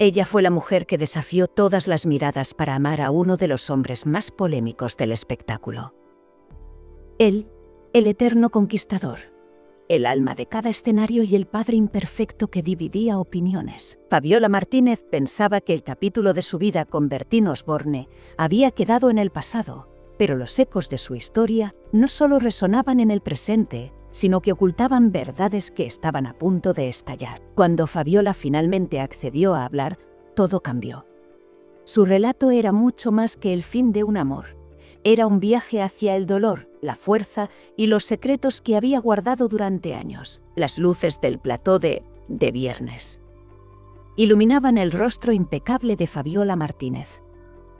Ella fue la mujer que desafió todas las miradas para amar a uno de los hombres más polémicos del espectáculo. Él, el eterno conquistador, el alma de cada escenario y el padre imperfecto que dividía opiniones. Fabiola Martínez pensaba que el capítulo de su vida con Bertín Osborne había quedado en el pasado, pero los ecos de su historia no solo resonaban en el presente, sino que ocultaban verdades que estaban a punto de estallar. Cuando Fabiola finalmente accedió a hablar, todo cambió. Su relato era mucho más que el fin de un amor. Era un viaje hacia el dolor, la fuerza y los secretos que había guardado durante años. Las luces del plató de viernes iluminaban el rostro impecable de Fabiola Martínez.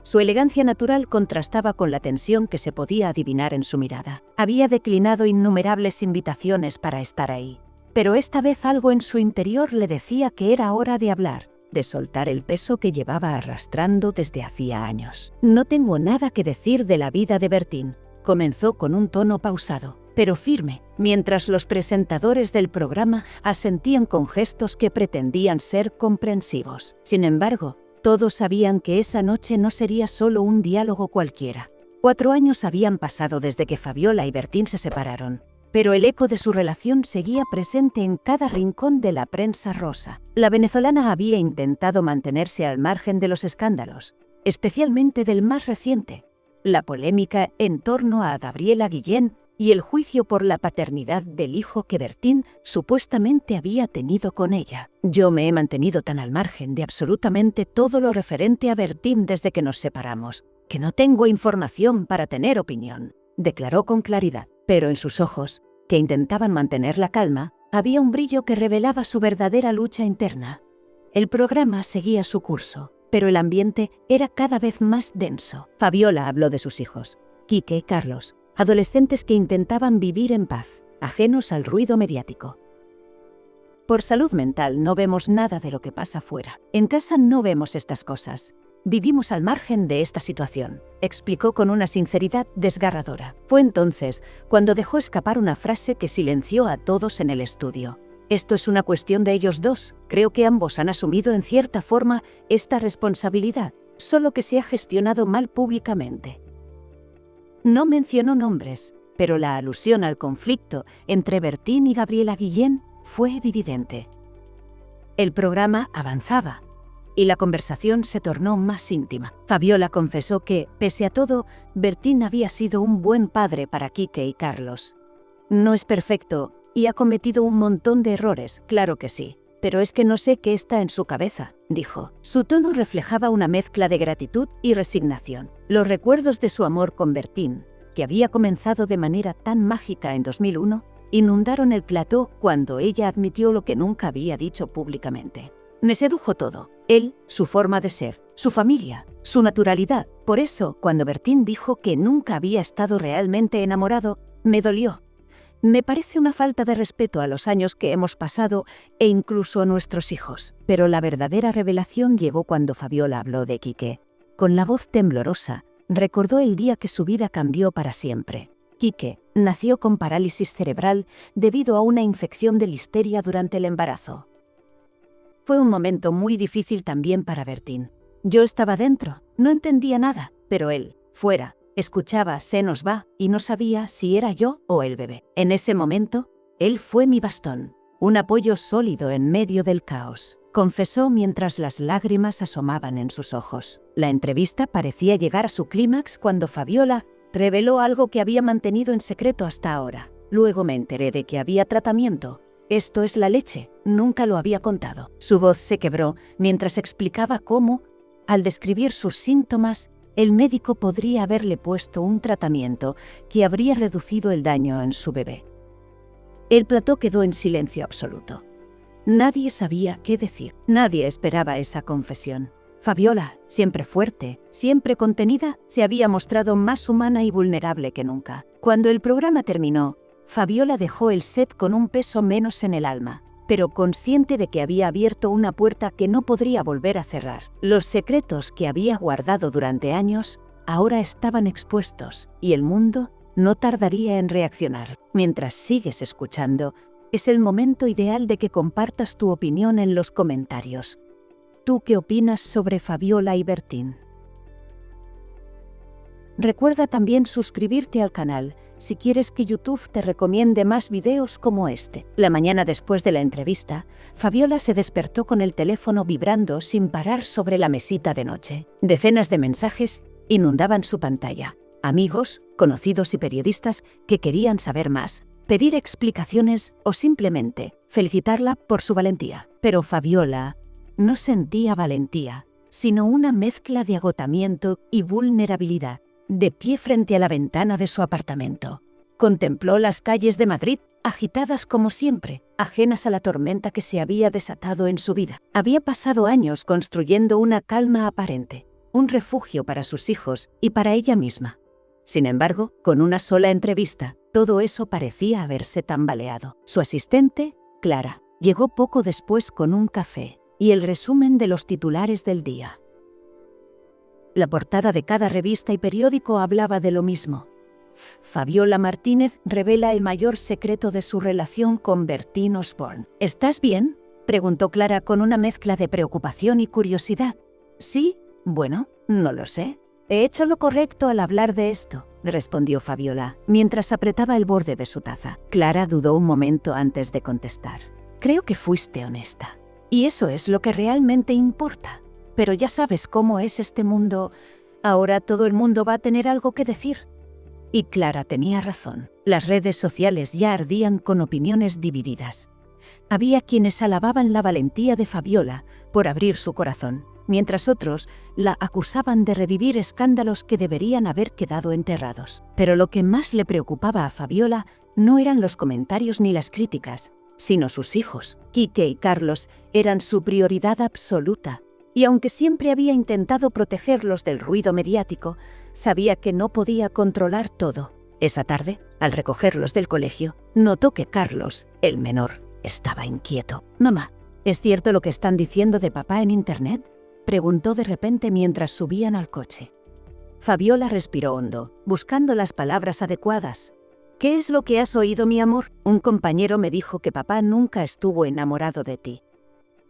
Su elegancia natural contrastaba con la tensión que se podía adivinar en su mirada. Había declinado innumerables invitaciones para estar ahí, pero esta vez algo en su interior le decía que era hora de hablar, de soltar el peso que llevaba arrastrando desde hacía años. No tengo nada que decir de la vida de Bertín, comenzó con un tono pausado, pero firme, mientras los presentadores del programa asentían con gestos que pretendían ser comprensivos. Sin embargo, todos sabían que esa noche no sería solo un diálogo cualquiera. 4 años habían pasado desde que Fabiola y Bertín se separaron, pero el eco de su relación seguía presente en cada rincón de la prensa rosa. La venezolana había intentado mantenerse al margen de los escándalos, especialmente del más reciente, la polémica en torno a Gabriela Guillén y el juicio por la paternidad del hijo que Bertín supuestamente había tenido con ella. Yo me he mantenido tan al margen de absolutamente todo lo referente a Bertín desde que nos separamos, que no tengo información para tener opinión, declaró con claridad. Pero en sus ojos, que intentaban mantener la calma, había un brillo que revelaba su verdadera lucha interna. El programa seguía su curso, pero el ambiente era cada vez más denso. Fabiola habló de sus hijos, Quique y Carlos, adolescentes que intentaban vivir en paz, ajenos al ruido mediático. Por salud mental no vemos nada de lo que pasa fuera. En casa no vemos estas cosas. Vivimos al margen de esta situación, explicó con una sinceridad desgarradora. Fue entonces cuando dejó escapar una frase que silenció a todos en el estudio. Esto es una cuestión de ellos dos. Creo que ambos han asumido en cierta forma esta responsabilidad, solo que se ha gestionado mal públicamente. No mencionó nombres, pero la alusión al conflicto entre Bertín y Gabriela Guillén fue evidente. El programa avanzaba y la conversación se tornó más íntima. Fabiola confesó que, pese a todo, Bertín había sido un buen padre para Quique y Carlos. No es perfecto y ha cometido un montón de errores, claro que sí, pero es que no sé qué está en su cabeza, dijo. Su tono reflejaba una mezcla de gratitud y resignación. Los recuerdos de su amor con Bertín, que había comenzado de manera tan mágica en 2001, inundaron el plató cuando ella admitió lo que nunca había dicho públicamente. Me sedujo todo. Él, su forma de ser, su familia, su naturalidad. Por eso, cuando Bertín dijo que nunca había estado realmente enamorado, me dolió. Me parece una falta de respeto a los años que hemos pasado e incluso a nuestros hijos. Pero la verdadera revelación llegó cuando Fabiola habló de Quique. Con la voz temblorosa, recordó el día que su vida cambió para siempre. Quique nació con parálisis cerebral debido a una infección de listeria durante el embarazo. Fue un momento muy difícil también para Bertín. Yo estaba dentro, no entendía nada, pero él, fuera, escuchaba "se nos va" y no sabía si era yo o el bebé. En ese momento, él fue mi bastón, un apoyo sólido en medio del caos, confesó mientras las lágrimas asomaban en sus ojos. La entrevista parecía llegar a su clímax cuando Fabiola reveló algo que había mantenido en secreto hasta ahora. Luego me enteré de que había tratamiento. Esto es la leche, nunca lo había contado. Su voz se quebró mientras explicaba cómo, al describir sus síntomas, el médico podría haberle puesto un tratamiento que habría reducido el daño en su bebé. El plató quedó en silencio absoluto. Nadie sabía qué decir. Nadie esperaba esa confesión. Fabiola, siempre fuerte, siempre contenida, se había mostrado más humana y vulnerable que nunca. Cuando el programa terminó, Fabiola dejó el set con un peso menos en el alma, pero consciente de que había abierto una puerta que no podría volver a cerrar. Los secretos que había guardado durante años ahora estaban expuestos y el mundo no tardaría en reaccionar. Mientras sigues escuchando, es el momento ideal de que compartas tu opinión en los comentarios. ¿Tú qué opinas sobre Fabiola y Bertín? Recuerda también suscribirte al canal si quieres que YouTube te recomiende más videos como este. La mañana después de la entrevista, Fabiola se despertó con el teléfono vibrando sin parar sobre la mesita de noche. Decenas de mensajes inundaban su pantalla. Amigos, conocidos y periodistas que querían saber más, pedir explicaciones o simplemente felicitarla por su valentía. Pero Fabiola no sentía valentía, sino una mezcla de agotamiento y vulnerabilidad. De pie frente a la ventana de su apartamento, contempló las calles de Madrid, agitadas como siempre, ajenas a la tormenta que se había desatado en su vida. Había pasado años construyendo una calma aparente, un refugio para sus hijos y para ella misma. Sin embargo, con una sola entrevista, todo eso parecía haberse tambaleado. Su asistente, Clara, llegó poco después con un café y el resumen de los titulares del día. La portada de cada revista y periódico hablaba de lo mismo. Fabiola Martínez revela el mayor secreto de su relación con Bertín Osborne. ¿Estás bien?, preguntó Clara con una mezcla de preocupación y curiosidad. Sí, bueno, no lo sé. He hecho lo correcto al hablar de esto, respondió Fabiola, mientras apretaba el borde de su taza. Clara dudó un momento antes de contestar. Creo que fuiste honesta. Y eso es lo que realmente importa. Pero ya sabes cómo es este mundo. Ahora todo el mundo va a tener algo que decir. Y Clara tenía razón. Las redes sociales ya ardían con opiniones divididas. Había quienes alababan la valentía de Fabiola por abrir su corazón, mientras otros la acusaban de revivir escándalos que deberían haber quedado enterrados. Pero lo que más le preocupaba a Fabiola no eran los comentarios ni las críticas, sino sus hijos. Quique y Carlos eran su prioridad absoluta. Y aunque siempre había intentado protegerlos del ruido mediático, sabía que no podía controlar todo. Esa tarde, al recogerlos del colegio, notó que Carlos, el menor, estaba inquieto. «Mamá, ¿es cierto lo que están diciendo de papá en internet?», preguntó de repente mientras subían al coche. Fabiola respiró hondo, buscando las palabras adecuadas. «¿Qué es lo que has oído, mi amor? Un compañero me dijo que papá nunca estuvo enamorado de ti».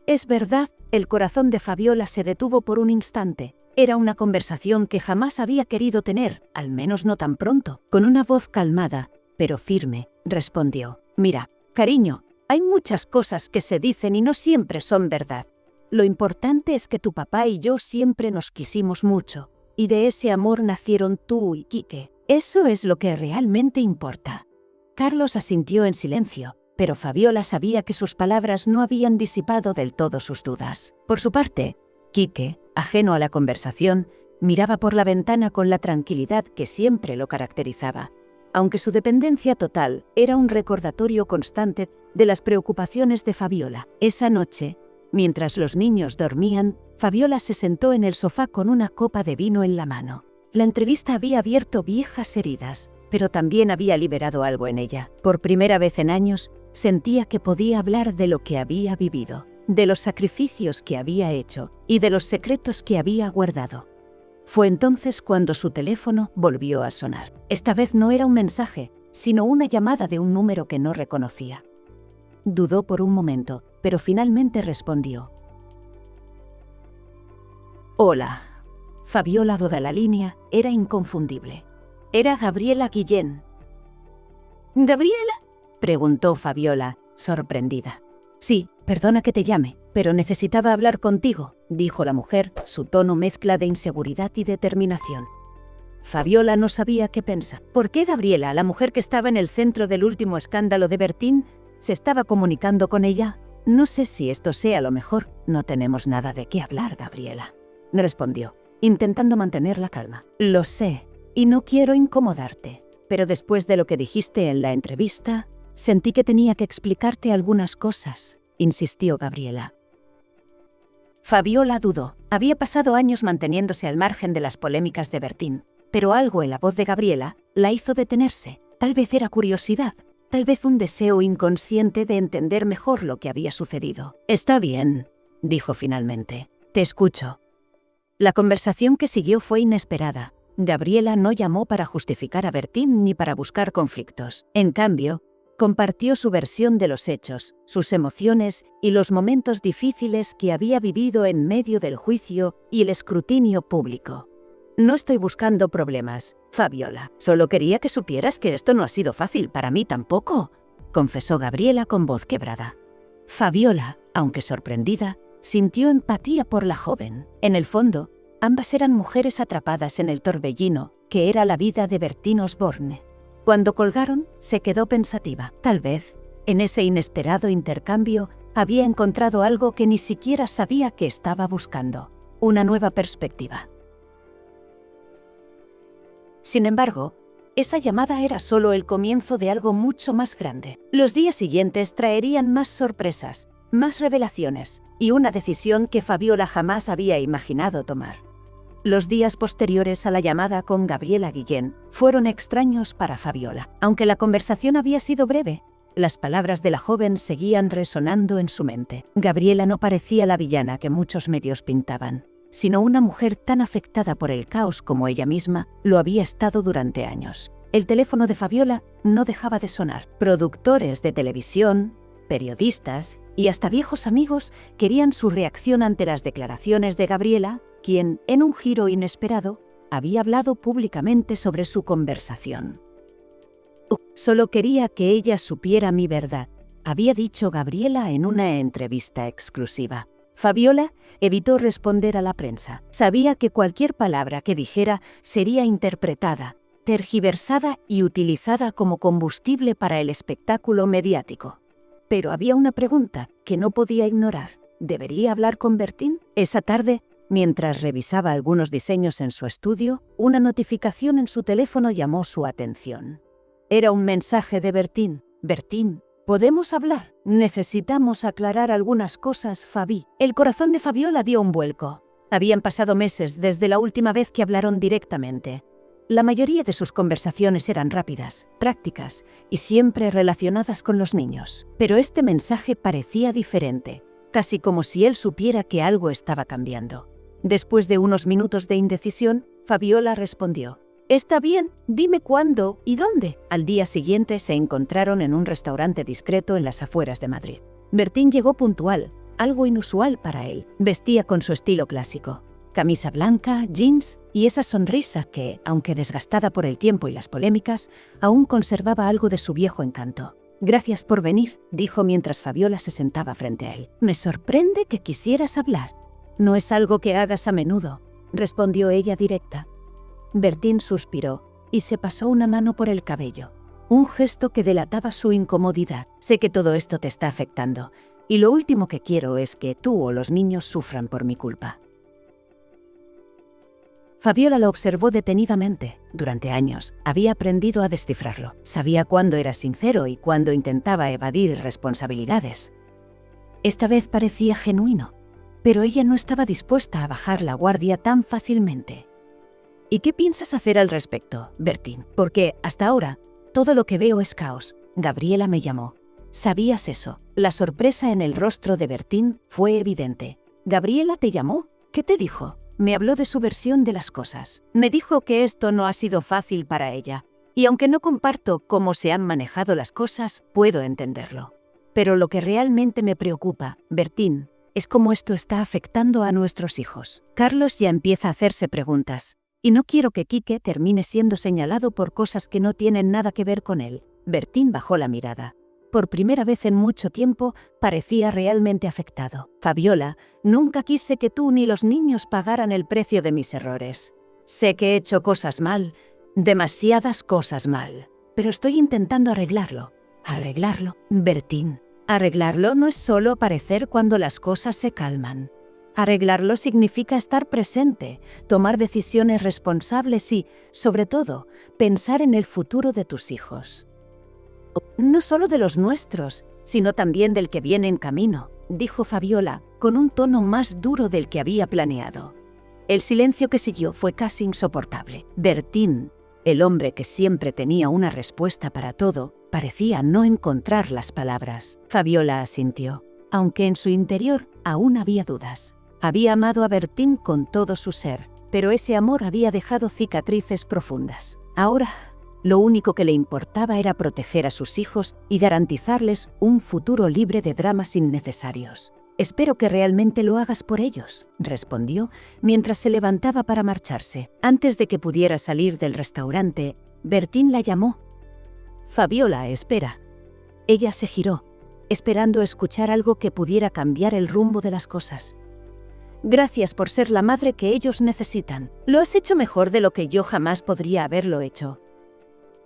Es verdad, el corazón de Fabiola se detuvo por un instante. Era una conversación que jamás había querido tener, al menos no tan pronto. Con una voz calmada, pero firme, respondió: «Mira, cariño, hay muchas cosas que se dicen y no siempre son verdad. Lo importante es que tu papá y yo siempre nos quisimos mucho, y de ese amor nacieron tú y Quique. Eso es lo que realmente importa». Carlos asintió en silencio, pero Fabiola sabía que sus palabras no habían disipado del todo sus dudas. Por su parte, Quique, ajeno a la conversación, miraba por la ventana con la tranquilidad que siempre lo caracterizaba, aunque su dependencia total era un recordatorio constante de las preocupaciones de Fabiola. Esa noche, mientras los niños dormían, Fabiola se sentó en el sofá con una copa de vino en la mano. La entrevista había abierto viejas heridas, pero también había liberado algo en ella. Por primera vez en años, sentía que podía hablar de lo que había vivido, de los sacrificios que había hecho y de los secretos que había guardado. Fue entonces cuando su teléfono volvió a sonar. Esta vez no era un mensaje, sino una llamada de un número que no reconocía. Dudó por un momento, pero finalmente respondió. «Hola». Fabiola de la línea era inconfundible. Era Gabriela Guillén. «¿Gabriela?», preguntó Fabiola, sorprendida. «Sí, perdona que te llame, pero necesitaba hablar contigo», dijo la mujer, su tono mezcla de inseguridad y determinación. Fabiola no sabía qué pensar. ¿Por qué Gabriela, la mujer que estaba en el centro del último escándalo de Bertín, se estaba comunicando con ella? «No sé si esto sea lo mejor. No tenemos nada de qué hablar, Gabriela», respondió, intentando mantener la calma. «Lo sé, y no quiero incomodarte, pero después de lo que dijiste en la entrevista, sentí que tenía que explicarte algunas cosas», insistió Gabriela. Fabiola dudó. Había pasado años manteniéndose al margen de las polémicas de Bertín, pero algo en la voz de Gabriela la hizo detenerse. Tal vez era curiosidad, tal vez un deseo inconsciente de entender mejor lo que había sucedido. «Está bien», dijo finalmente. «Te escucho». La conversación que siguió fue inesperada. Gabriela no llamó para justificar a Bertín ni para buscar conflictos. En cambio, Compartió su versión de los hechos, sus emociones y los momentos difíciles que había vivido en medio del juicio y el escrutinio público. No estoy buscando problemas, Fabiola. Solo quería que supieras que esto no ha sido fácil para mí tampoco, confesó Gabriela con voz quebrada. Fabiola, aunque sorprendida, sintió empatía por la joven. En el fondo, ambas eran mujeres atrapadas en el torbellino que era la vida de Bertín Osborne. Cuando colgaron, se quedó pensativa. Tal vez, en ese inesperado intercambio, había encontrado algo que ni siquiera sabía que estaba buscando: una nueva perspectiva. Sin embargo, esa llamada era solo el comienzo de algo mucho más grande. Los días siguientes traerían más sorpresas, más revelaciones y una decisión que Fabiola jamás había imaginado tomar. Los días posteriores a la llamada con Gabriela Guillén fueron extraños para Fabiola. Aunque la conversación había sido breve, las palabras de la joven seguían resonando en su mente. Gabriela no parecía la villana que muchos medios pintaban, sino una mujer tan afectada por el caos como ella misma lo había estado durante años. El teléfono de Fabiola no dejaba de sonar. Productores de televisión, periodistas y hasta viejos amigos querían su reacción ante las declaraciones de Gabriela, quien, en un giro inesperado, había hablado públicamente sobre su conversación. Solo quería que ella supiera mi verdad, había dicho Gabriela en una entrevista exclusiva. Fabiola evitó responder a la prensa. Sabía que cualquier palabra que dijera sería interpretada, tergiversada y utilizada como combustible para el espectáculo mediático. Pero había una pregunta que no podía ignorar. ¿Debería hablar con Bertín? Esa tarde, mientras revisaba algunos diseños en su estudio, una notificación en su teléfono llamó su atención. Era un mensaje de Bertín. Bertín, ¿podemos hablar? Necesitamos aclarar algunas cosas, Fabi. El corazón de Fabiola dio un vuelco. Habían pasado meses desde la última vez que hablaron directamente. La mayoría de sus conversaciones eran rápidas, prácticas y siempre relacionadas con los niños. Pero este mensaje parecía diferente, casi como si él supiera que algo estaba cambiando. Después de unos minutos de indecisión, Fabiola respondió: «Está bien, dime cuándo y dónde». Al día siguiente se encontraron en un restaurante discreto en las afueras de Madrid. Bertín llegó puntual, algo inusual para él. Vestía con su estilo clásico: camisa blanca, jeans y esa sonrisa que, aunque desgastada por el tiempo y las polémicas, aún conservaba algo de su viejo encanto. «Gracias por venir», dijo mientras Fabiola se sentaba frente a él. «Me sorprende que quisieras hablar. No es algo que hagas a menudo», respondió ella directa. Bertín suspiró y se pasó una mano por el cabello, un gesto que delataba su incomodidad. «Sé que todo esto te está afectando, y lo último que quiero es que tú o los niños sufran por mi culpa». Fabiola lo observó detenidamente. Durante años había aprendido a descifrarlo. Sabía cuándo era sincero y cuándo intentaba evadir responsabilidades. Esta vez parecía genuino, pero ella no estaba dispuesta a bajar la guardia tan fácilmente. «¿Y qué piensas hacer al respecto, Bertín? Porque hasta ahora todo lo que veo es caos. Gabriela me llamó. ¿Sabías eso?». La sorpresa en el rostro de Bertín fue evidente. «¿Gabriela te llamó? ¿Qué te dijo?». «Me habló de su versión de las cosas. Me dijo que esto no ha sido fácil para ella. Y aunque no comparto cómo se han manejado las cosas, puedo entenderlo. Pero lo que realmente me preocupa, Bertín, es cómo esto está afectando a nuestros hijos. Carlos ya empieza a hacerse preguntas. Y no quiero que Quique termine siendo señalado por cosas que no tienen nada que ver con él». Bertín bajó la mirada. Por primera vez en mucho tiempo, parecía realmente afectado. «Fabiola, nunca quise que tú ni los niños pagaran el precio de mis errores. Sé que he hecho cosas mal, demasiadas cosas mal, pero estoy intentando arreglarlo». «¿Arreglarlo?» «Bertín, arreglarlo no es solo aparecer cuando las cosas se calman. Arreglarlo significa estar presente, tomar decisiones responsables y, sobre todo, pensar en el futuro de tus hijos. No solo de los nuestros, sino también del que viene en camino», dijo Fabiola, con un tono más duro del que había planeado. El silencio que siguió fue casi insoportable. Bertín, el hombre que siempre tenía una respuesta para todo, parecía no encontrar las palabras. Fabiola asintió, aunque en su interior aún había dudas. Había amado a Bertín con todo su ser, pero ese amor había dejado cicatrices profundas. Ahora Lo único que le importaba era proteger a sus hijos y garantizarles un futuro libre de dramas innecesarios. «Espero que realmente lo hagas por ellos», respondió mientras se levantaba para marcharse. Antes de que pudiera salir del restaurante, Bertín la llamó. «Fabiola, espera». Ella se giró, esperando escuchar algo que pudiera cambiar el rumbo de las cosas. «Gracias por ser la madre que ellos necesitan. Lo has hecho mejor de lo que yo jamás podría haberlo hecho».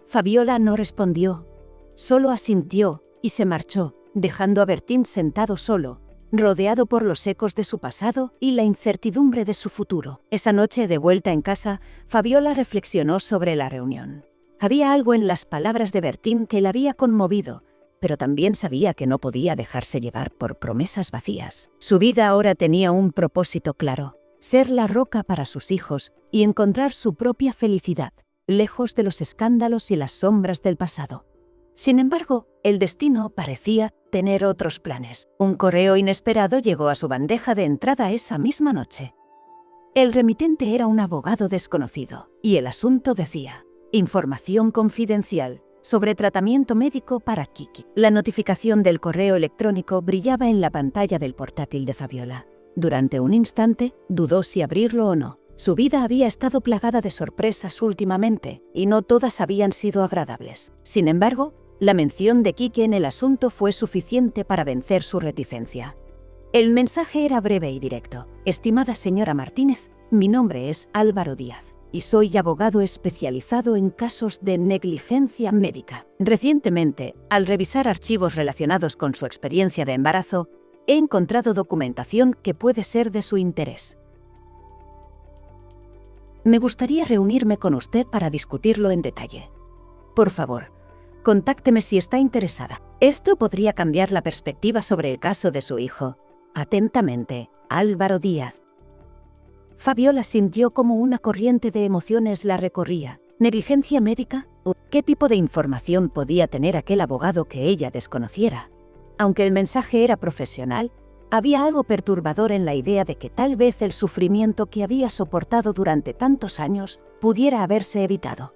Fabiola no respondió, solo asintió y se marchó, dejando a Bertín sentado solo, rodeado por los ecos de su pasado y la incertidumbre de su futuro. Esa noche, de vuelta en casa, Fabiola reflexionó sobre la reunión. Había algo en las palabras de Bertín que la había conmovido, pero también sabía que no podía dejarse llevar por promesas vacías. Su vida ahora tenía un propósito claro: ser la roca para sus hijos y encontrar su propia felicidad, lejos de los escándalos y las sombras del pasado. Sin embargo, el destino parecía tener otros planes. Un correo inesperado llegó a su bandeja de entrada esa misma noche. El remitente era un abogado desconocido, y el asunto decía: información confidencial sobre tratamiento médico para Kiki. La notificación del correo electrónico brillaba en la pantalla del portátil de Fabiola. Durante un instante, dudó si abrirlo o no. Su vida había estado plagada de sorpresas últimamente, y no todas habían sido agradables. Sin embargo, la mención de Kiki en el asunto fue suficiente para vencer su reticencia. El mensaje era breve y directo. «Estimada señora Martínez, mi nombre es Álvaro Díaz y soy abogado especializado en casos de negligencia médica. Recientemente, al revisar archivos relacionados con su experiencia de embarazo, he encontrado documentación que puede ser de su interés. Me gustaría reunirme con usted para discutirlo en detalle. Por favor, contácteme si está interesada. Esto podría cambiar la perspectiva sobre el caso de su hijo. Atentamente, Álvaro Díaz». Fabiola sintió como una corriente de emociones la recorría. ¿Negligencia médica? ¿Qué tipo de información podía tener aquel abogado que ella desconociera? Aunque el mensaje era profesional, había algo perturbador en la idea de que tal vez el sufrimiento que había soportado durante tantos años pudiera haberse evitado.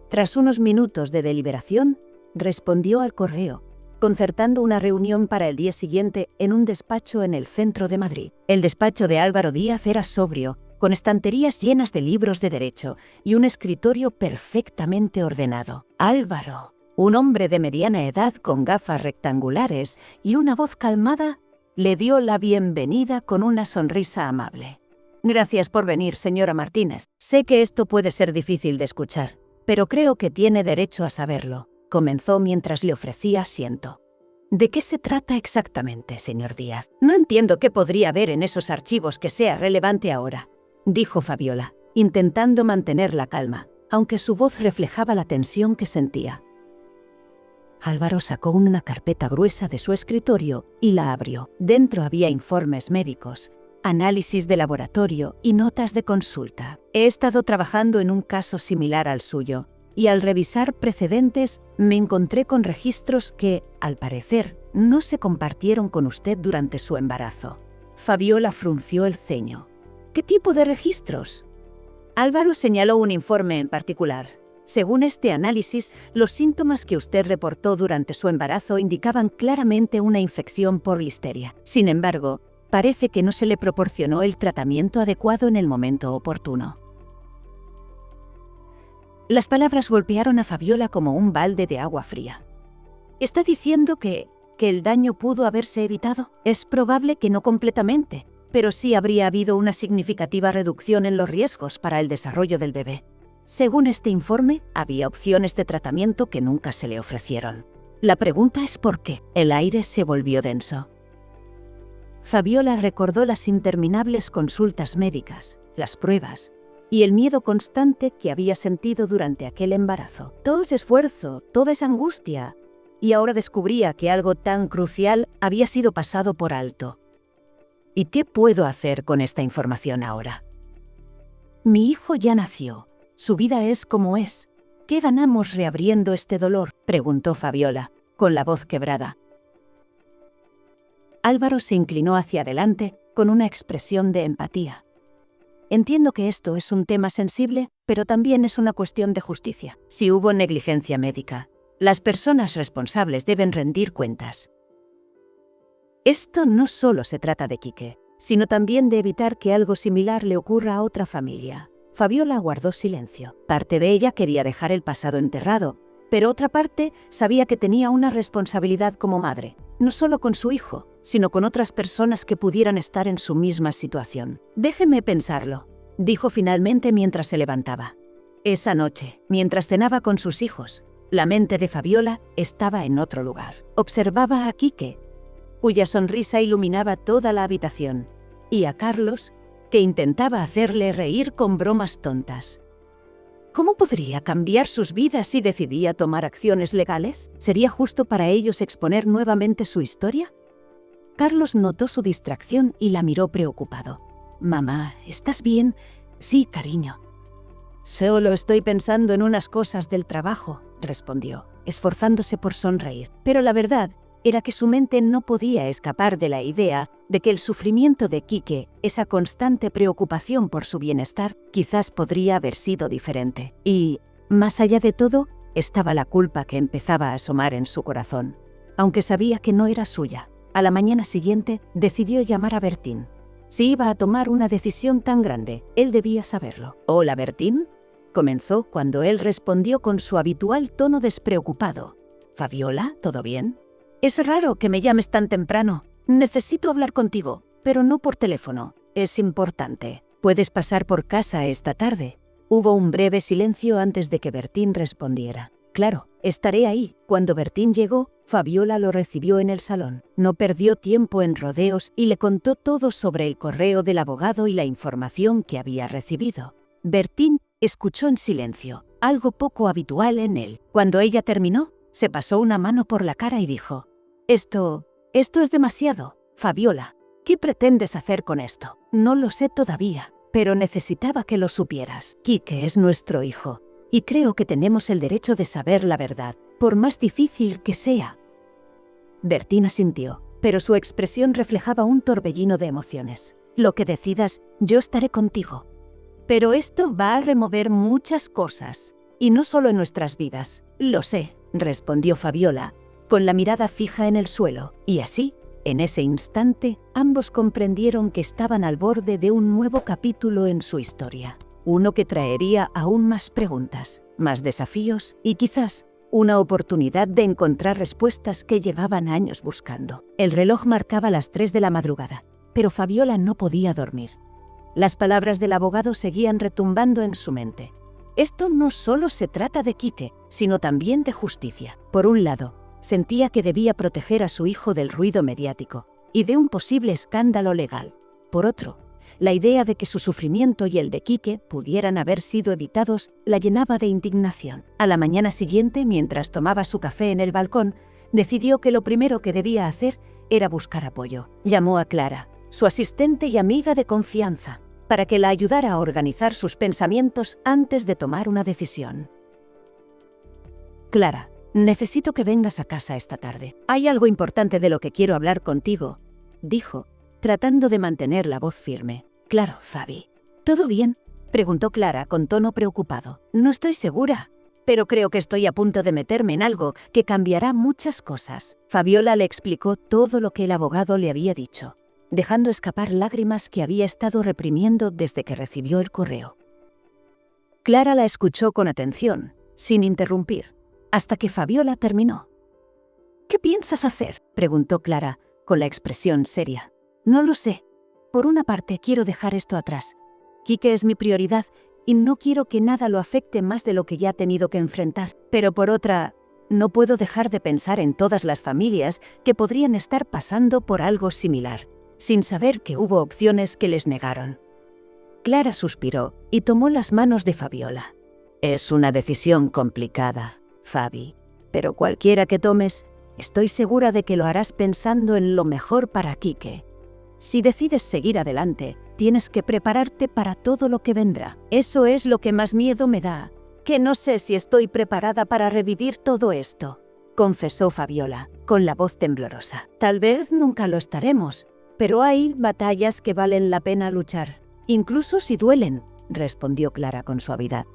Tras unos minutos de deliberación, respondió al correo, concertando una reunión para el día siguiente en un despacho en el centro de Madrid. El despacho de Álvaro Díaz era sobrio, con estanterías llenas de libros de derecho y un escritorio perfectamente ordenado. Álvaro, un hombre de mediana edad con gafas rectangulares y una voz calmada, le dio la bienvenida con una sonrisa amable. «Gracias por venir, señora Martínez. Sé que esto puede ser difícil de escuchar, pero creo que tiene derecho a saberlo», comenzó mientras le ofrecía asiento. «¿De qué se trata exactamente, señor Díaz? No entiendo qué podría haber en esos archivos que sea relevante ahora», dijo Fabiola, intentando mantener la calma, aunque su voz reflejaba la tensión que sentía. Álvaro sacó una carpeta gruesa de su escritorio y la abrió. Dentro había informes médicos, análisis de laboratorio y notas de consulta. «He estado trabajando en un caso similar al suyo, y al revisar precedentes me encontré con registros que, al parecer, no se compartieron con usted durante su embarazo». Fabiola frunció el ceño. «¿Qué tipo de registros?». Álvaro señaló un informe en particular. «Según este análisis, los síntomas que usted reportó durante su embarazo indicaban claramente una infección por listeria. Sin embargo, parece que no se le proporcionó el tratamiento adecuado en el momento oportuno». Las palabras golpearon a Fabiola como un balde de agua fría. «¿Está diciendo que el daño pudo haberse evitado? Es probable que no completamente, pero sí habría habido una significativa reducción en los riesgos para el desarrollo del bebé. Según este informe, había opciones de tratamiento que nunca se le ofrecieron. La pregunta es ¿por qué?». El aire se volvió denso. Fabiola recordó las interminables consultas médicas, las pruebas y el miedo constante que había sentido durante aquel embarazo. Todo ese esfuerzo, toda esa angustia, y ahora descubría que algo tan crucial había sido pasado por alto. «¿Y qué puedo hacer con esta información ahora?». «Mi hijo ya nació. Su vida es como es. ¿Qué ganamos reabriendo este dolor?», preguntó Fabiola, con la voz quebrada. Álvaro se inclinó hacia adelante con una expresión de empatía. «Entiendo que esto es un tema sensible, pero también es una cuestión de justicia. Si hubo negligencia médica, las personas responsables deben rendir cuentas. Esto no solo se trata de Quique, sino también de evitar que algo similar le ocurra a otra familia. Fabiola guardó silencio. Parte de ella quería dejar el pasado enterrado, pero otra parte sabía que tenía una responsabilidad como madre, no solo con su hijo, sino con otras personas que pudieran estar en su misma situación. «Déjeme pensarlo», dijo finalmente mientras se levantaba. Esa noche, mientras cenaba con sus hijos, la mente de Fabiola estaba en otro lugar. Observaba a Quique, cuya sonrisa iluminaba toda la habitación, y a Carlos, que intentaba hacerle reír con bromas tontas. ¿Cómo podría cambiar sus vidas si decidía tomar acciones legales? ¿Sería justo para ellos exponer nuevamente su historia? Carlos notó su distracción y la miró preocupado. «Mamá, ¿estás bien?» «Sí, cariño». «Solo estoy pensando en unas cosas del trabajo», respondió, esforzándose por sonreír. Pero la verdad era que su mente no podía escapar de la idea de que el sufrimiento de Quique, esa constante preocupación por su bienestar, quizás podría haber sido diferente. Y, más allá de todo, estaba la culpa que empezaba a asomar en su corazón, aunque sabía que no era suya. A la mañana siguiente, decidió llamar a Bertín. Si iba a tomar una decisión tan grande, él debía saberlo. «Hola, Bertín», comenzó cuando él respondió con su habitual tono despreocupado. «Fabiola, ¿todo bien?» «Es raro que me llames tan temprano. Necesito hablar contigo, pero no por teléfono. Es importante. ¿Puedes pasar por casa esta tarde?» Hubo un breve silencio antes de que Bertín respondiera. «Claro, estaré ahí». Cuando Bertín llegó, Fabiola lo recibió en el salón. No perdió tiempo en rodeos y le contó todo sobre el correo del abogado y la información que había recibido. Bertín escuchó en silencio, algo poco habitual en él. Cuando ella terminó, se pasó una mano por la cara y dijo: Esto es demasiado, Fabiola. ¿Qué pretendes hacer con esto?» «No lo sé todavía, pero necesitaba que lo supieras. Quique es nuestro hijo, y creo que tenemos el derecho de saber la verdad, por más difícil que sea». Bertín asintió, pero su expresión reflejaba un torbellino de emociones. «Lo que decidas, yo estaré contigo. Pero esto va a remover muchas cosas, y no solo en nuestras vidas». «Lo sé», respondió Fabiola, con la mirada fija en el suelo, y así, en ese instante, ambos comprendieron que estaban al borde de un nuevo capítulo en su historia. Uno que traería aún más preguntas, más desafíos y quizás una oportunidad de encontrar respuestas que llevaban años buscando. El reloj marcaba las 3 de la madrugada, pero Fabiola no podía dormir. Las palabras del abogado seguían retumbando en su mente. Esto no solo se trata de Quique, sino también de justicia. Por un lado, sentía que debía proteger a su hijo del ruido mediático y de un posible escándalo legal. Por otro, la idea de que su sufrimiento y el de Quique pudieran haber sido evitados la llenaba de indignación. A la mañana siguiente, mientras tomaba su café en el balcón, decidió que lo primero que debía hacer era buscar apoyo. Llamó a Clara, su asistente y amiga de confianza, para que la ayudara a organizar sus pensamientos antes de tomar una decisión. «Clara, necesito que vengas a casa esta tarde. Hay algo importante de lo que quiero hablar contigo», dijo, tratando de mantener la voz firme. «Claro, Fabi». «¿Todo bien?», preguntó Clara con tono preocupado. «No estoy segura, pero creo que estoy a punto de meterme en algo que cambiará muchas cosas». Fabiola le explicó todo lo que el abogado le había dicho, dejando escapar lágrimas que había estado reprimiendo desde que recibió el correo. Clara la escuchó con atención, sin interrumpir, hasta que Fabiola terminó. «¿Qué piensas hacer?», preguntó Clara, con la expresión seria. «No lo sé. Por una parte, quiero dejar esto atrás. Quique es mi prioridad y no quiero que nada lo afecte más de lo que ya ha tenido que enfrentar. Pero por otra, no puedo dejar de pensar en todas las familias que podrían estar pasando por algo similar, sin saber que hubo opciones que les negaron». Clara suspiró y tomó las manos de Fabiola. «Es una decisión complicada, Fabi, pero cualquiera que tomes, estoy segura de que lo harás pensando en lo mejor para Quique. Si decides seguir adelante, tienes que prepararte para todo lo que vendrá. Eso es lo que más miedo me da, que no sé si estoy preparada para revivir todo esto», confesó Fabiola, con la voz temblorosa. «Tal vez nunca lo estaremos, pero hay batallas que valen la pena luchar, incluso si duelen», respondió Clara con suavidad.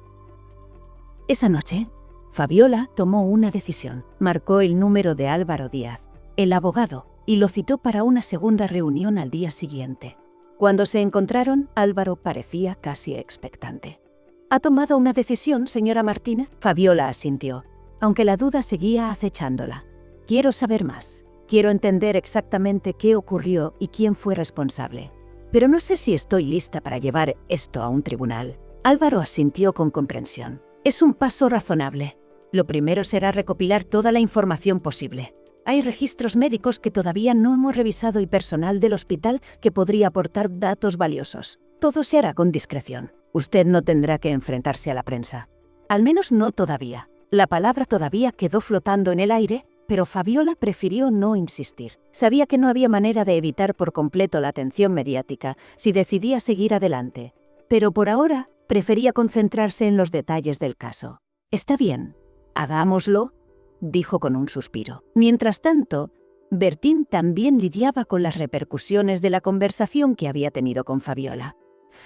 Esa noche, Fabiola tomó una decisión. Marcó el número de Álvaro Díaz, el abogado, y lo citó para una segunda reunión al día siguiente. Cuando se encontraron, Álvaro parecía casi expectante. ¿Ha tomado una decisión, señora Martínez? Fabiola asintió, aunque la duda seguía acechándola. Quiero saber más. Quiero entender exactamente qué ocurrió y quién fue responsable. Pero no sé si estoy lista para llevar esto a un tribunal. Álvaro asintió con comprensión. Es un paso razonable. Lo primero será recopilar toda la información posible. Hay registros médicos que todavía no hemos revisado y personal del hospital que podría aportar datos valiosos. Todo se hará con discreción. Usted no tendrá que enfrentarse a la prensa. Al menos no todavía. La palabra todavía quedó flotando en el aire, pero Fabiola prefirió no insistir. Sabía que no había manera de evitar por completo la atención mediática si decidía seguir adelante. Pero por ahora prefería concentrarse en los detalles del caso. Está bien, hagámoslo, dijo con un suspiro. Mientras tanto, Bertín también lidiaba con las repercusiones de la conversación que había tenido con Fabiola.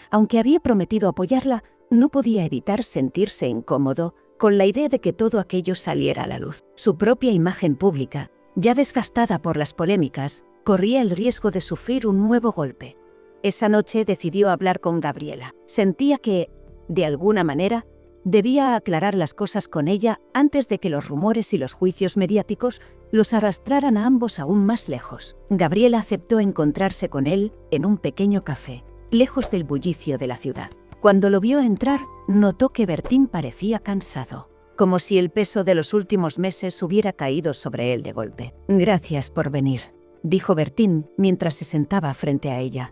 Aunque había prometido apoyarla, no podía evitar sentirse incómodo con la idea de que todo aquello saliera a la luz. Su propia imagen pública, ya desgastada por las polémicas, corría el riesgo de sufrir un nuevo golpe. Esa noche decidió hablar con Gabriela. Sentía que, de alguna manera, debía aclarar las cosas con ella antes de que los rumores y los juicios mediáticos los arrastraran a ambos aún más lejos. Gabriela aceptó encontrarse con él en un pequeño café, lejos del bullicio de la ciudad. Cuando lo vio entrar, notó que Bertín parecía cansado, como si el peso de los últimos meses hubiera caído sobre él de golpe. «Gracias por venir», dijo Bertín mientras se sentaba frente a ella.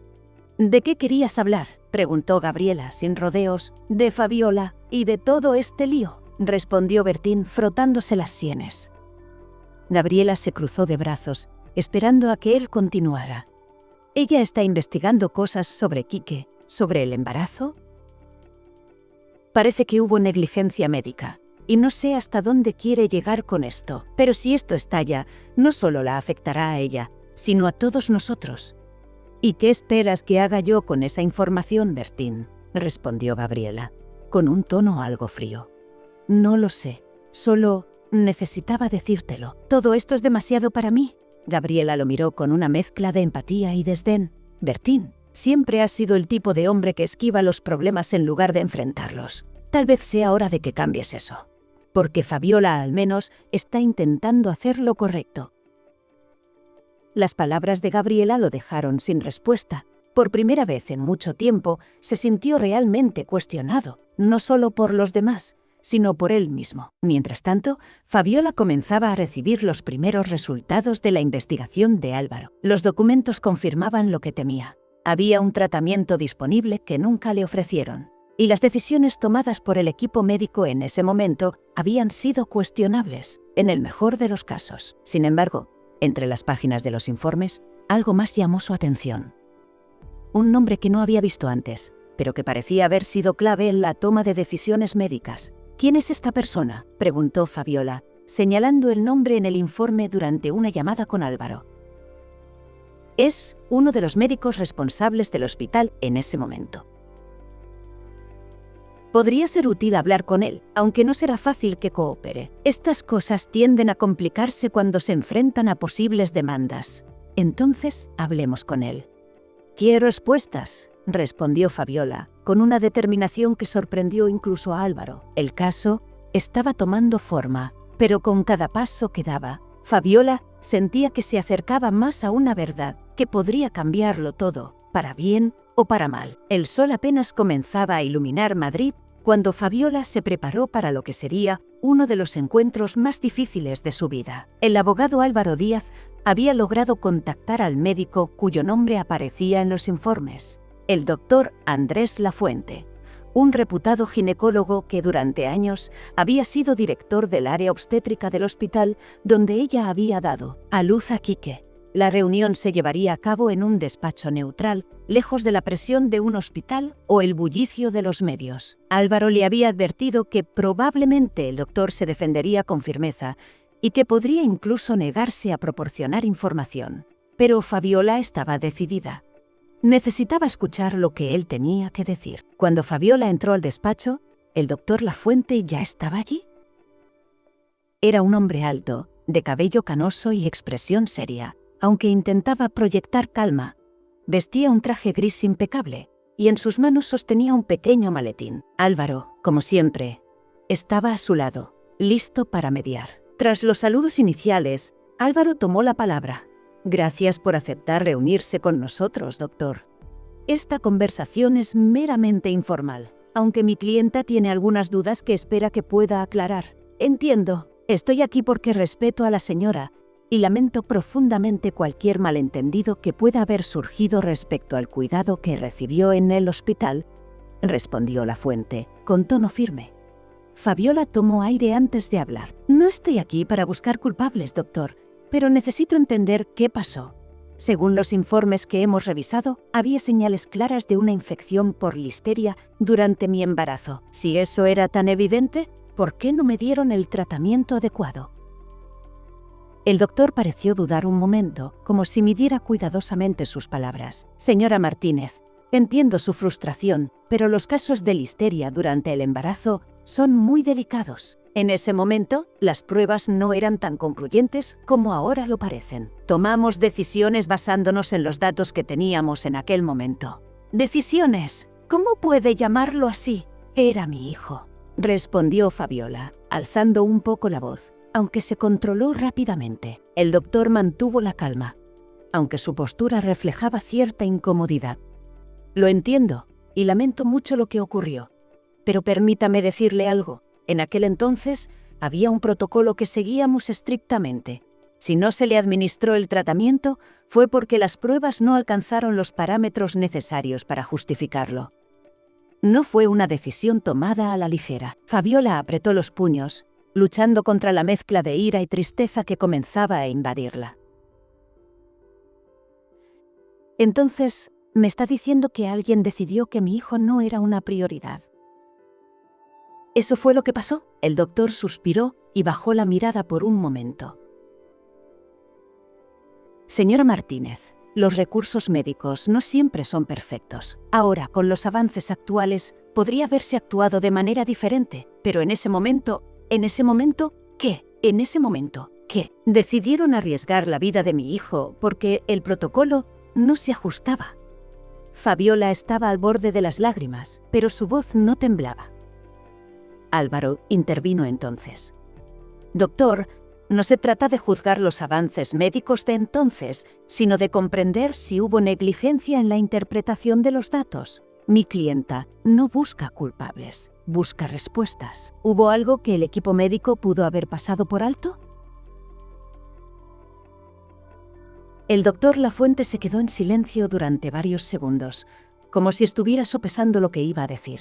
«¿De qué querías hablar?», preguntó Gabriela sin rodeos. «De Fabiola y de todo este lío», respondió Bertín frotándose las sienes. Gabriela se cruzó de brazos, esperando a que él continuara. «Ella está investigando cosas sobre Quique, sobre el embarazo». «Parece que hubo negligencia médica, y no sé hasta dónde quiere llegar con esto. Pero si esto estalla, no solo la afectará a ella, sino a todos nosotros». «¿Y qué esperas que haga yo con esa información, Bertín?», respondió Gabriela, con un tono algo frío. «No lo sé, solo necesitaba decírtelo». «Todo esto es demasiado para mí». Gabriela lo miró con una mezcla de empatía y desdén. «Bertín, siempre has sido el tipo de hombre que esquiva los problemas en lugar de enfrentarlos. Tal vez sea hora de que cambies eso. Porque Fabiola, al menos, está intentando hacer lo correcto». Las palabras de Gabriela lo dejaron sin respuesta. Por primera vez en mucho tiempo, se sintió realmente cuestionado, no solo por los demás, sino por él mismo. Mientras tanto, Fabiola comenzaba a recibir los primeros resultados de la investigación de Álvaro. Los documentos confirmaban lo que temía. Había un tratamiento disponible que nunca le ofrecieron, y las decisiones tomadas por el equipo médico en ese momento habían sido cuestionables, en el mejor de los casos. Sin embargo, entre las páginas de los informes, algo más llamó su atención. Un nombre que no había visto antes, pero que parecía haber sido clave en la toma de decisiones médicas. «¿Quién es esta persona?», preguntó Fabiola, señalando el nombre en el informe durante una llamada con Álvaro. «Es uno de los médicos responsables del hospital en ese momento. Podría ser útil hablar con él, aunque no será fácil que coopere. Estas cosas tienden a complicarse cuando se enfrentan a posibles demandas. Entonces, hablemos con él». «Quiero respuestas», respondió Fabiola, con una determinación que sorprendió incluso a Álvaro. El caso estaba tomando forma, pero con cada paso que daba, Fabiola sentía que se acercaba más a una verdad que podría cambiarlo todo, para bien o para mal. El sol apenas comenzaba a iluminar Madrid cuando Fabiola se preparó para lo que sería uno de los encuentros más difíciles de su vida. El abogado Álvaro Díaz había logrado contactar al médico cuyo nombre aparecía en los informes, el doctor Andrés Lafuente, un reputado ginecólogo que durante años había sido director del área obstétrica del hospital donde ella había dado a luz a Quique. La reunión se llevaría a cabo en un despacho neutral, lejos de la presión de un hospital o el bullicio de los medios. Álvaro le había advertido que probablemente el doctor se defendería con firmeza y que podría incluso negarse a proporcionar información. Pero Fabiola estaba decidida. Necesitaba escuchar lo que él tenía que decir. Cuando Fabiola entró al despacho, ¿El doctor Lafuente ya estaba allí? Era un hombre alto, de cabello canoso y expresión seria, aunque intentaba proyectar calma. Vestía un traje gris impecable, y en sus manos sostenía un pequeño maletín. Álvaro, como siempre, estaba a su lado, listo para mediar. Tras los saludos iniciales, Álvaro tomó la palabra. Gracias por aceptar reunirse con nosotros, doctor. Esta conversación es meramente informal, aunque mi clienta tiene algunas dudas que espera que pueda aclarar. Entiendo, estoy aquí porque respeto a la señora y lamento profundamente cualquier malentendido que pueda haber surgido respecto al cuidado que recibió en el hospital, respondió Lafuente, con tono firme. Fabiola tomó aire antes de hablar. No estoy aquí para buscar culpables, doctor, pero necesito entender qué pasó. Según los informes que hemos revisado, había señales claras de una infección por listeria durante mi embarazo. Si eso era tan evidente, ¿por qué no me dieron el tratamiento adecuado? El doctor pareció dudar un momento, como si midiera cuidadosamente sus palabras. Señora Martínez, entiendo su frustración, pero los casos de listeria durante el embarazo son muy delicados. En ese momento, las pruebas no eran tan concluyentes como ahora lo parecen. Tomamos decisiones basándonos en los datos que teníamos en aquel momento. ¿Decisiones? ¿Cómo puede llamarlo así? Era mi hijo, respondió Fabiola, alzando un poco la voz, aunque se controló rápidamente. El doctor mantuvo la calma, aunque su postura reflejaba cierta incomodidad. Lo entiendo, y lamento mucho lo que ocurrió. Pero permítame decirle algo. En aquel entonces había un protocolo que seguíamos estrictamente. Si no se le administró el tratamiento, fue porque las pruebas no alcanzaron los parámetros necesarios para justificarlo. No fue una decisión tomada a la ligera. Fabiola apretó los puños, luchando contra la mezcla de ira y tristeza que comenzaba a invadirla. Entonces, me está diciendo que alguien decidió que mi hijo no era una prioridad. ¿Eso fue lo que pasó? El doctor suspiró y bajó la mirada por un momento. Señora Martínez, los recursos médicos no siempre son perfectos. Ahora, con los avances actuales, podría haberse actuado de manera diferente, pero ¿qué? ¿En ese momento, ¿qué? Decidieron arriesgar la vida de mi hijo porque el protocolo no se ajustaba. Fabiola estaba al borde de las lágrimas, pero su voz no temblaba. Álvaro intervino entonces. Doctor, no se trata de juzgar los avances médicos de entonces, sino de comprender si hubo negligencia en la interpretación de los datos. Mi clienta no busca culpables, busca respuestas. ¿Hubo algo que el equipo médico pudo haber pasado por alto? El doctor Lafuente se quedó en silencio durante varios segundos, como si estuviera sopesando lo que iba a decir.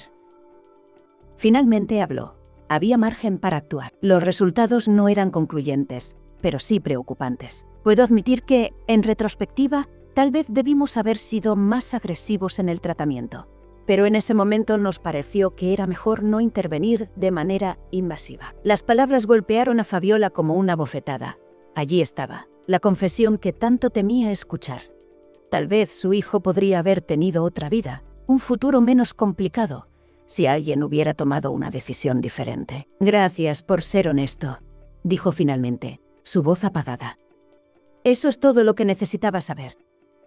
Finalmente habló. Había margen para actuar. Los resultados no eran concluyentes, pero sí preocupantes. Puedo admitir que, en retrospectiva, tal vez debimos haber sido más agresivos en el tratamiento. Pero en ese momento nos pareció que era mejor no intervenir de manera invasiva. Las palabras golpearon a Fabiola como una bofetada. Allí estaba, la confesión que tanto temía escuchar. Tal vez su hijo podría haber tenido otra vida, un futuro menos complicado, si alguien hubiera tomado una decisión diferente. Gracias por ser honesto, dijo finalmente, su voz apagada. Eso es todo lo que necesitaba saber.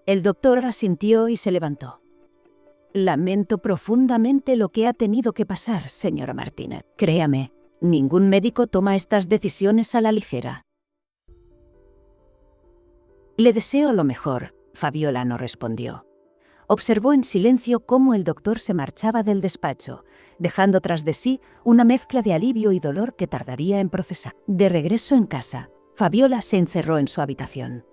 El doctor asintió y se levantó. Lamento profundamente lo que ha tenido que pasar, señora Martínez. Créame, ningún médico toma estas decisiones a la ligera. Le deseo lo mejor, Fabiola no respondió. Observó en silencio cómo el doctor se marchaba del despacho, dejando tras de sí una mezcla de alivio y dolor que tardaría en procesar. De regreso en casa, Fabiola se encerró en su habitación.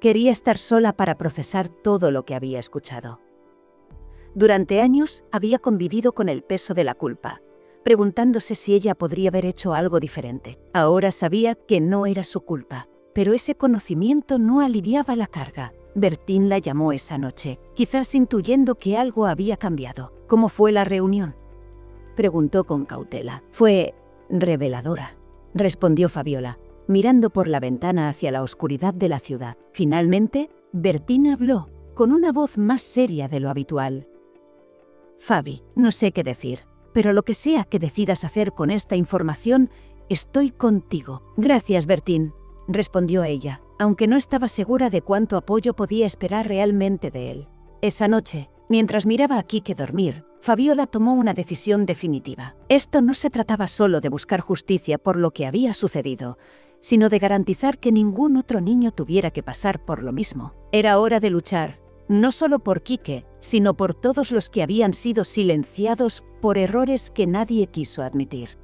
Quería estar sola para procesar todo lo que había escuchado. Durante años había convivido con el peso de la culpa, preguntándose si ella podría haber hecho algo diferente. Ahora sabía que no era su culpa, pero ese conocimiento no aliviaba la carga. Bertín la llamó esa noche, quizás intuyendo que algo había cambiado. ¿Cómo fue la reunión?, preguntó con cautela. Fue reveladora, respondió Fabiola, mirando por la ventana hacia la oscuridad de la ciudad. Finalmente, Bertín habló, con una voz más seria de lo habitual. Fabi, no sé qué decir. pero lo que sea que decidas hacer con esta información, estoy contigo. Gracias, Bertín, respondió ella, aunque no estaba segura de cuánto apoyo podía esperar realmente de él. Esa noche, mientras miraba a Quique dormir, Fabiola tomó una decisión definitiva. Esto no se trataba solo de buscar justicia por lo que había sucedido, sino de garantizar que ningún otro niño tuviera que pasar por lo mismo. Era hora de luchar, no solo por Quique, sino por todos los que habían sido silenciados por errores que nadie quiso admitir.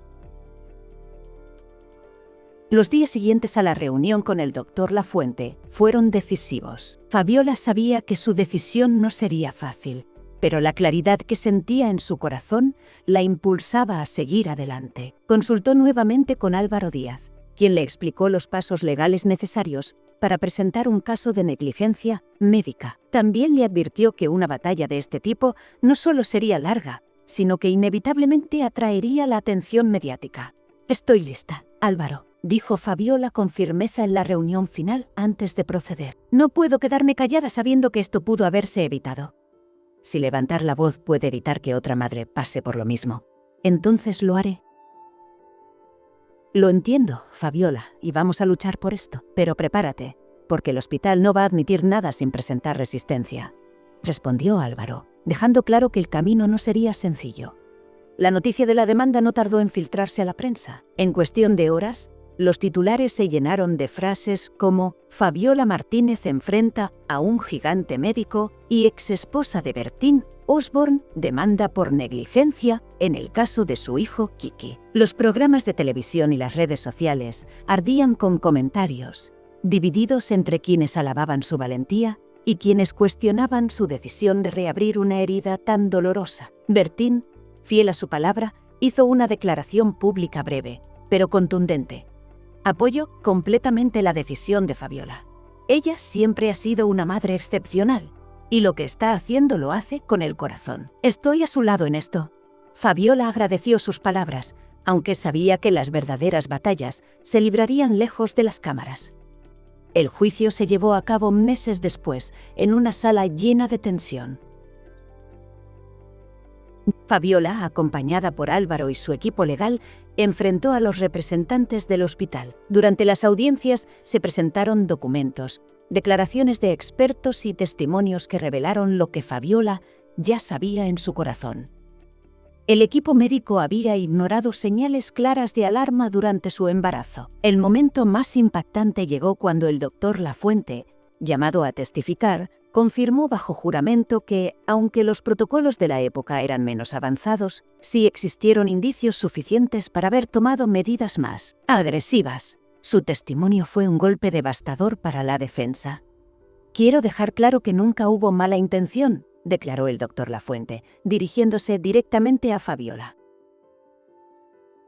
Los días siguientes a la reunión con el doctor Lafuente fueron decisivos. Fabiola sabía que su decisión no sería fácil, pero la claridad que sentía en su corazón la impulsaba a seguir adelante. Consultó nuevamente con Álvaro Díaz, quien le explicó los pasos legales necesarios para presentar un caso de negligencia médica. También le advirtió que una batalla de este tipo no solo sería larga, sino que inevitablemente atraería la atención mediática. «Estoy lista, Álvaro», dijo Fabiola con firmeza en la reunión final antes de proceder. «No puedo quedarme callada sabiendo que esto pudo haberse evitado. Si levantar la voz puede evitar que otra madre pase por lo mismo, entonces lo haré». «Lo entiendo, Fabiola, y vamos a luchar por esto. Pero prepárate, porque el hospital no va a admitir nada sin presentar resistencia», respondió Álvaro, dejando claro que el camino no sería sencillo. La noticia de la demanda no tardó en filtrarse a la prensa. En cuestión de horas, los titulares se llenaron de frases como «Fabiola Martínez enfrenta a un gigante médico» y «Exesposa de Bertín Osborne demanda por negligencia en el caso de su hijo Quique». Los programas de televisión y las redes sociales ardían con comentarios, divididos entre quienes alababan su valentía y quienes cuestionaban su decisión de reabrir una herida tan dolorosa. Bertín, fiel a su palabra, hizo una declaración pública breve, pero contundente. «Apoyo completamente la decisión de Fabiola. Ella siempre ha sido una madre excepcional, y lo que está haciendo lo hace con el corazón. Estoy a su lado en esto». Fabiola agradeció sus palabras, aunque sabía que las verdaderas batallas se librarían lejos de las cámaras. El juicio se llevó a cabo meses después, en una sala llena de tensión. Fabiola, acompañada por Álvaro y su equipo legal, enfrentó a los representantes del hospital. Durante las audiencias se presentaron documentos, declaraciones de expertos y testimonios que revelaron lo que Fabiola ya sabía en su corazón. El equipo médico había ignorado señales claras de alarma durante su embarazo. El momento más impactante llegó cuando el doctor Lafuente, llamado a testificar, confirmó bajo juramento que, aunque los protocolos de la época eran menos avanzados, sí existieron indicios suficientes para haber tomado medidas más agresivas. Su testimonio fue un golpe devastador para la defensa. «Quiero dejar claro que nunca hubo mala intención», declaró el doctor Lafuente, dirigiéndose directamente a Fabiola.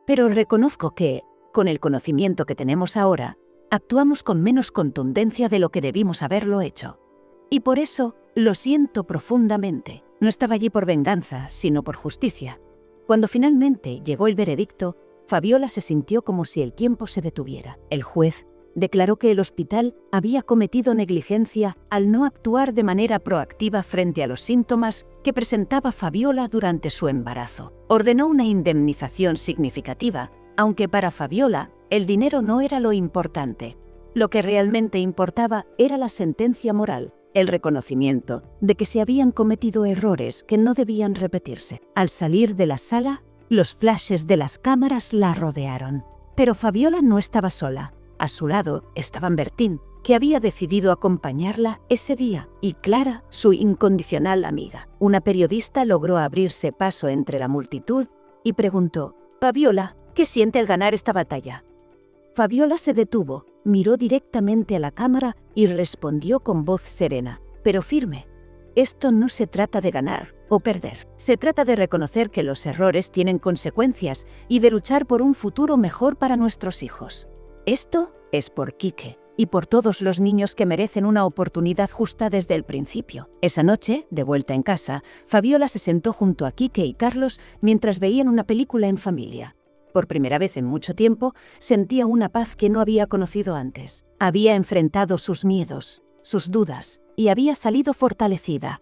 «Pero reconozco que, con el conocimiento que tenemos ahora, actuamos con menos contundencia de lo que debimos haberlo hecho. Y por eso lo siento profundamente. No estaba allí por venganza, sino por justicia». Cuando finalmente llegó el veredicto, Fabiola se sintió como si el tiempo se detuviera. El juez declaró que el hospital había cometido negligencia al no actuar de manera proactiva frente a los síntomas que presentaba Fabiola durante su embarazo. Ordenó una indemnización significativa, aunque para Fabiola el dinero no era lo importante. Lo que realmente importaba era la sentencia moral, el reconocimiento de que se habían cometido errores que no debían repetirse. Al salir de la sala, los flashes de las cámaras la rodearon. Pero Fabiola no estaba sola. A su lado estaban Bertín, que había decidido acompañarla ese día, y Clara, su incondicional amiga. Una periodista logró abrirse paso entre la multitud y preguntó: «Fabiola, ¿qué siente al ganar esta batalla?». Fabiola se detuvo, miró directamente a la cámara y respondió con voz serena, pero firme: «Esto no se trata de ganar o perder. Se trata de reconocer que los errores tienen consecuencias y de luchar por un futuro mejor para nuestros hijos. Esto es por Quique y por todos los niños que merecen una oportunidad justa desde el principio». Esa noche, de vuelta en casa, Fabiola se sentó junto a Quique y Carlos mientras veían una película en familia. Por primera vez en mucho tiempo, sentía una paz que no había conocido antes. Había enfrentado sus miedos, sus dudas, y había salido fortalecida.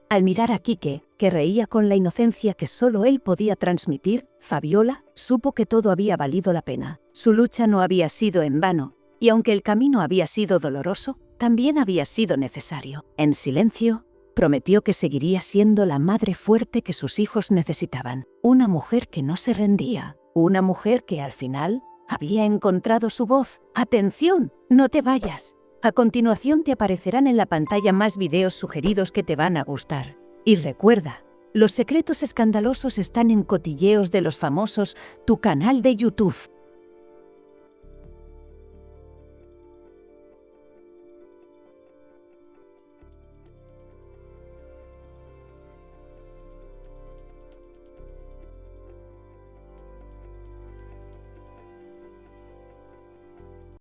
Al mirar a Quique, que reía con la inocencia que solo él podía transmitir, Fabiola supo que todo había valido la pena. Su lucha no había sido en vano, y aunque el camino había sido doloroso, también había sido necesario. En silencio, prometió que seguiría siendo la madre fuerte que sus hijos necesitaban, una mujer que no se rendía, una mujer que al final había encontrado su voz. ¡Atención! ¡No te vayas! A continuación te aparecerán en la pantalla más videos sugeridos que te van a gustar. Y recuerda, los secretos escandalosos están en Cotilleos de los Famosos, tu canal de YouTube.